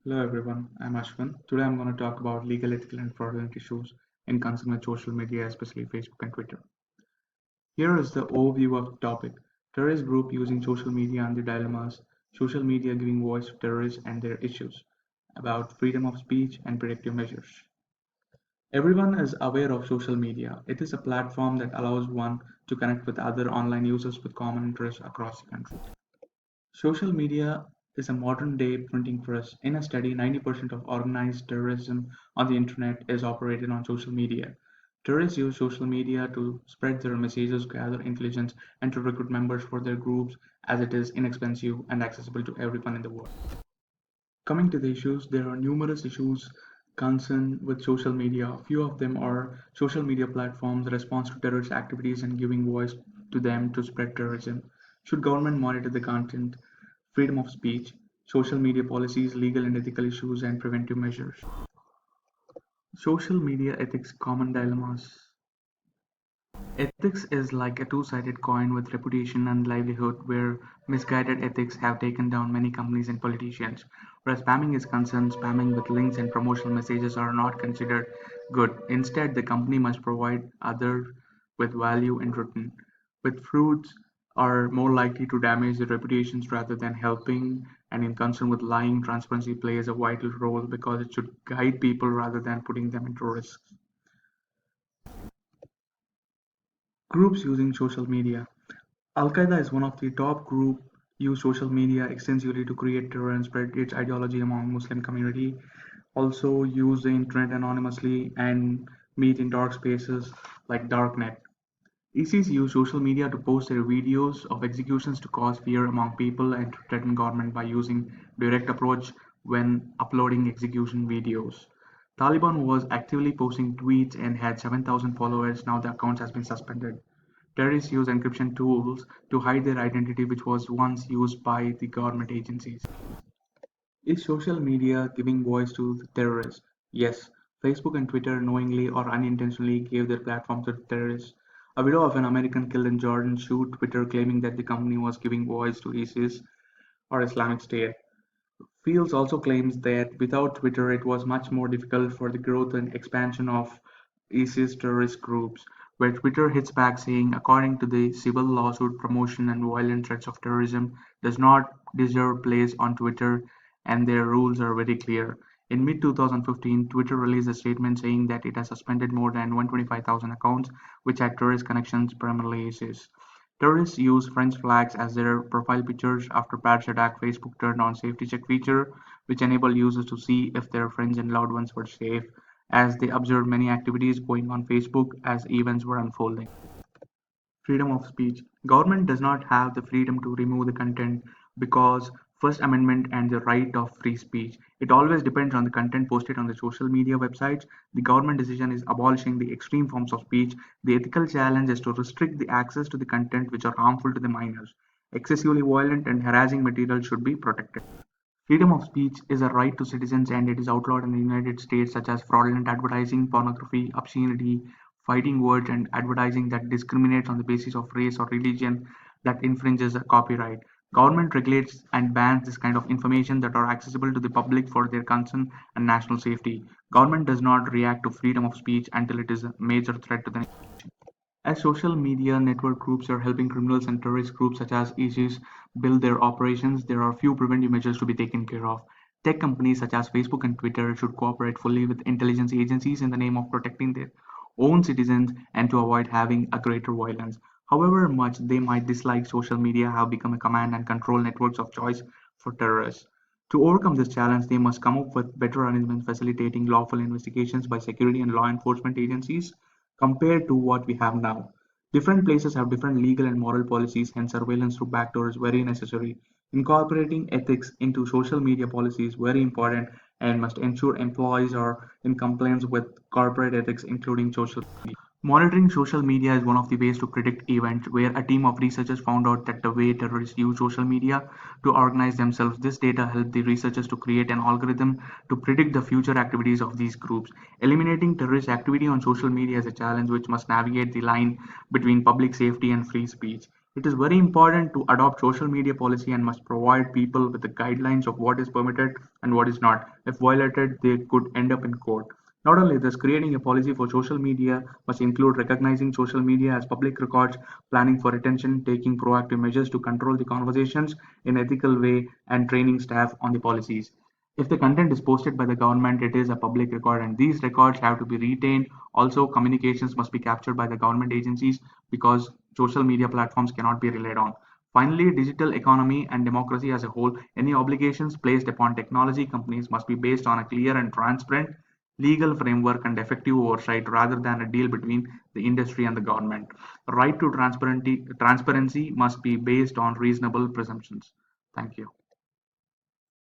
Hello everyone, I'm Ashwin. Today I'm going to talk about legal, ethical, and fraudulent issues in concern with social media, especially Facebook and Twitter. Here is the overview of the topic: terrorist group using social media and the dilemmas, social media giving voice to terrorists and their issues, about freedom of speech and predictive measures. Everyone is aware of social media. It is a platform that allows one to connect with other online users with common interests across the country. Social media is a modern-day printing press. In a study, 90% of organized terrorism on the internet is operated on social media. Terrorists use social media to spread their messages, gather intelligence, and to recruit members for their groups, as it is inexpensive and accessible to everyone in the world. Coming to the issues, there are numerous issues concerned with social media. A few of them are social media platforms, response to terrorist activities and giving voice to them to spread terrorism. Should government monitor the content, freedom of speech, social media policies, legal and ethical issues, and preventive measures? Social media ethics common dilemmas. Ethics is like a two-sided coin with reputation and livelihood, where misguided ethics have taken down many companies and politicians. Where spamming is concerned, spamming with links and promotional messages are not considered good. Instead, the company must provide others with value in return. With fruits are more likely to damage their reputations rather than helping, and in concern with lying, transparency plays a vital role because it should guide people rather than putting them into risk. Groups using social media. Al-Qaeda is one of the top group use social media extensively to create terror and spread its ideology among Muslim community. Also use the internet anonymously and meet in dark spaces like darknet. ISIS use social media to post their videos of executions to cause fear among people and to threaten government by using direct approach when uploading execution videos. Taliban was actively posting tweets and had 7,000 followers. Now the account has been suspended. Terrorists use encryption tools to hide their identity, which was once used by the government agencies. Is social media giving voice to the terrorists? Yes. Facebook and Twitter knowingly or unintentionally gave their platform to the terrorists. A widow of an American killed in Jordan sued Twitter claiming that the company was giving voice to ISIS or Islamic State. Fields also claims that without Twitter it was much more difficult for the growth and expansion of ISIS terrorist groups, where Twitter hits back saying, according to the civil lawsuit, promotion and violent threats of terrorism does not deserve place on Twitter and their rules are very clear. In mid-2015, Twitter released a statement saying that it has suspended more than 125,000 accounts which had terrorist connections, primarily ISIS. Terrorists use French flags as their profile pictures. After Paris attack, Facebook turned on safety check feature, which enabled users to see if their friends and loved ones were safe, as they observed many activities going on Facebook as events were unfolding. Freedom of speech. Government does not have the freedom to remove the content because First Amendment and the right of free speech. It always depends on the content posted on the social media websites. The government decision is abolishing the extreme forms of speech. The ethical challenge is to restrict the access to the content which are harmful to the minors. Excessively violent and harassing material should be protected. Freedom of speech is a right to citizens and it is outlawed in the United States, such as fraudulent advertising, pornography, obscenity, fighting words, and advertising that discriminates on the basis of race or religion that infringes a copyright. Government regulates and bans this kind of information that are accessible to the public for their concern and national safety. Government does not react to freedom of speech until it is a major threat to the nation. As social media network groups are helping criminals and terrorist groups such as ISIS build their operations, there are few preventive measures to be taken care of. Tech companies such as Facebook and Twitter should cooperate fully with intelligence agencies in the name of protecting their own citizens and to avoid having a greater violence. However much they might dislike, social media have become a command and control networks of choice for terrorists. To overcome this challenge, they must come up with better arrangements facilitating lawful investigations by security and law enforcement agencies compared to what we have now. Different places have different legal and moral policies, hence surveillance through backdoor is very necessary. Incorporating ethics into social media policy is very important and must ensure employees are in compliance with corporate ethics, including social media. Monitoring social media is one of the ways to predict events, where a team of researchers found out that the way terrorists use social media to organize themselves, this data helped the researchers to create an algorithm to predict the future activities of these groups. Eliminating terrorist activity on social media is a challenge which must navigate the line between public safety and free speech. It is very important to adopt social media policy and must provide people with the guidelines of what is permitted and what is not. If violated, they could end up in court. Not only this, creating a policy for social media must include recognizing social media as public records, planning for retention, taking proactive measures to control the conversations in ethical way, and training staff on the policies. If the content is posted by the government, it is a public record and these records have to be retained. Also, communications must be captured by the government agencies because social media platforms cannot be relied on. Finally, digital economy and democracy as a whole, any obligations placed upon technology companies must be based on a clear and transparent legal framework and effective oversight rather than a deal between the industry and the government. Right to transparency must be based on reasonable presumptions. Thank you.